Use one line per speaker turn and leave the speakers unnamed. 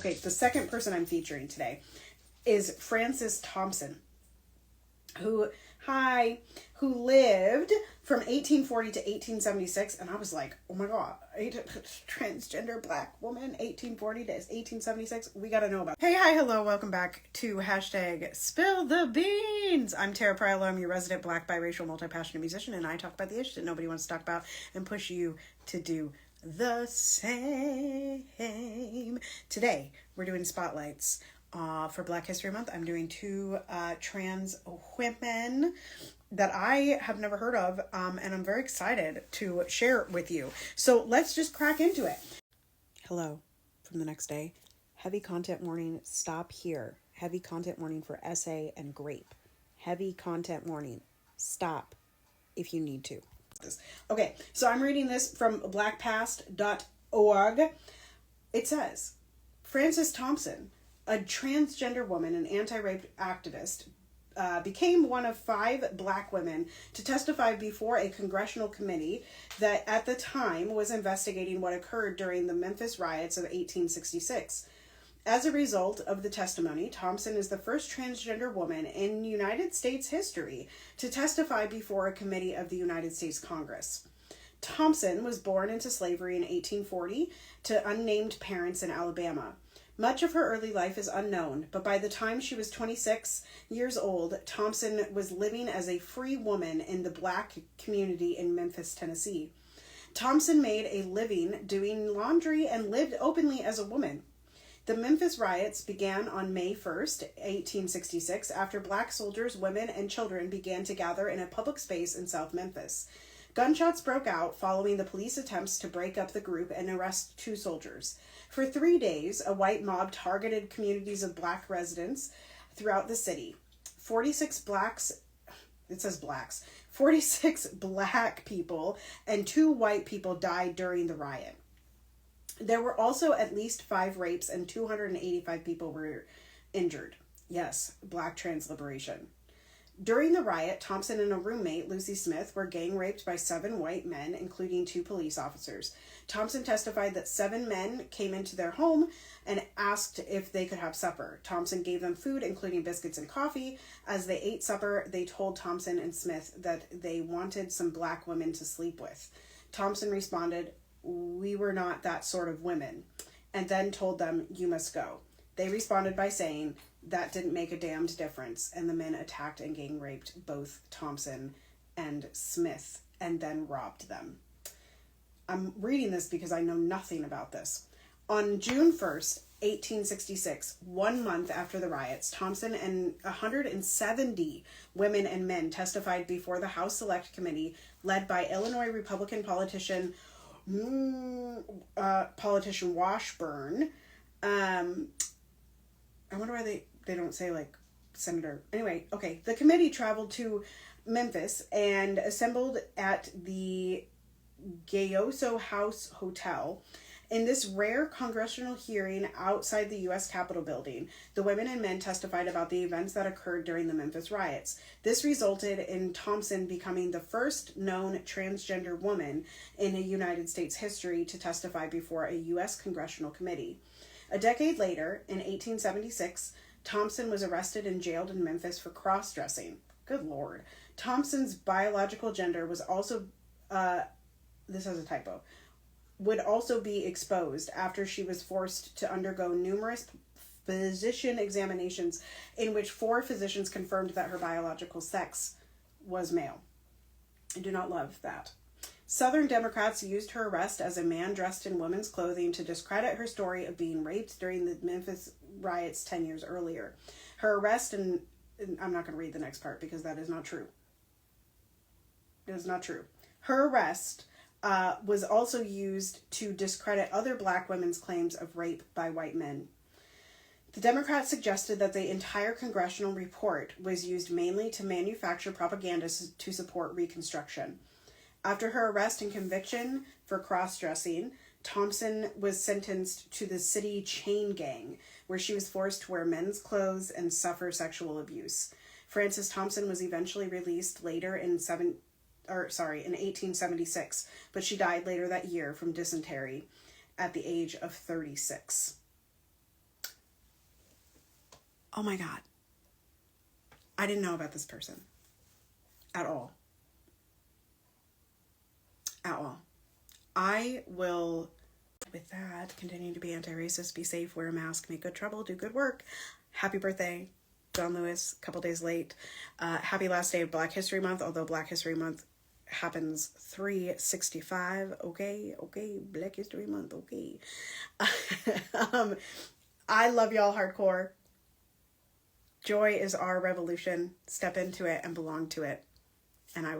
Okay, the second person I'm featuring today is Frances Thompson, who lived from 1840 to 1876, and I was like, oh my god, transgender black woman, 1840 to 1876, we gotta know about it. Hey, hi, hello, welcome back to hashtag Spill the Beans. I'm Tara Priolo, I'm your resident black, biracial, multi-passionate musician, and I talk about the issues that nobody wants to talk about and push you to do the same. Today, we're doing spotlights. For Black History Month, I'm doing two trans women that I have never heard of, and I'm very excited to share with you. So let's just crack into it. Hello from the next day. Heavy content warning, stop here. Heavy content warning for essay and grape. Heavy content warning, stop if you need to. Okay, so I'm reading this from blackpast.org. It says, Frances Thompson, a transgender woman and anti-rape activist, became one of 5 black women to testify before a congressional committee that at the time was investigating what occurred during the Memphis riots of 1866. As a result of the testimony, Thompson is the first transgender woman in United States history to testify before a committee of the United States Congress. Thompson was born into slavery in 1840 to unnamed parents in Alabama. Much of her early life is unknown, but by the time she was 26 years old, Thompson was living as a free woman in the black community in Memphis, Tennessee. Thompson made a living doing laundry and lived openly as a woman. The Memphis riots began on May 1st, 1866, after black soldiers, women, and children began to gather in a public space in South Memphis. Gunshots broke out following the police attempts to break up the group and arrest 2 soldiers. For 3 days, a white mob targeted communities of black residents throughout the city. 46 black people and 2 white people died during the riot. There were also at least 5 rapes and 285 people were injured. Yes, black trans liberation. During the riot, Thompson and a roommate, Lucy Smith, were gang raped by 7 white men, including 2 police officers. Thompson testified that 7 men came into their home and asked if they could have supper. Thompson gave them food, including biscuits and coffee. As they ate supper, they told Thompson and Smith that they wanted some black women to sleep with. Thompson responded, "We were not that sort of women," and then told them, "You must go." They responded by saying, "That didn't make a damned difference," and the men attacked and gang raped both Thompson and Smith and then robbed them. I'm reading this because I know nothing about this. On June 1st, 1866, 1 month after the riots, Thompson and 170 women and men testified before the House Select Committee led by Illinois Republican politician Washburn. I wonder why they don't say like senator. Anyway, okay. The committee traveled to Memphis and assembled at the Gayoso House Hotel. In this rare congressional hearing outside the U.S. Capitol building, the women and men testified about the events that occurred during the Memphis riots. This resulted in Thompson becoming the first known transgender woman in United States history to testify before a U.S. congressional committee. A decade later, in 1876, Thompson was arrested and jailed in Memphis for cross-dressing. Good Lord. Thompson's biological gender was also, this has a typo, would also be exposed after she was forced to undergo numerous physician examinations in which 4 physicians confirmed that her biological sex was male. I do not love that. Southern Democrats used her arrest as a man dressed in women's clothing to discredit her story of being raped during the Memphis riots 10 years earlier. Her arrest, and I'm not going to read the next part because that is not true. It is not true. Her arrest was also used to discredit other black women's claims of rape by white men. The Democrats suggested that the entire congressional report was used mainly to manufacture propaganda to support Reconstruction. After her arrest and conviction for cross-dressing, Thompson was sentenced to the city chain gang, where she was forced to wear men's clothes and suffer sexual abuse. Frances Thompson was eventually released later in 1876, but she died later that year from dysentery at the age of 36. oh my God. I didn't know about this person at all. At all. I will, with that, continue to be anti-racist, be safe, wear a mask, make good trouble, do good work. Happy birthday, John Lewis, a couple days late. Happy last day of Black History Month, although Black History Month happens 365. Okay, Black History Month, okay. I love y'all hardcore. Joy is our revolution. Step into it and belong to it. And I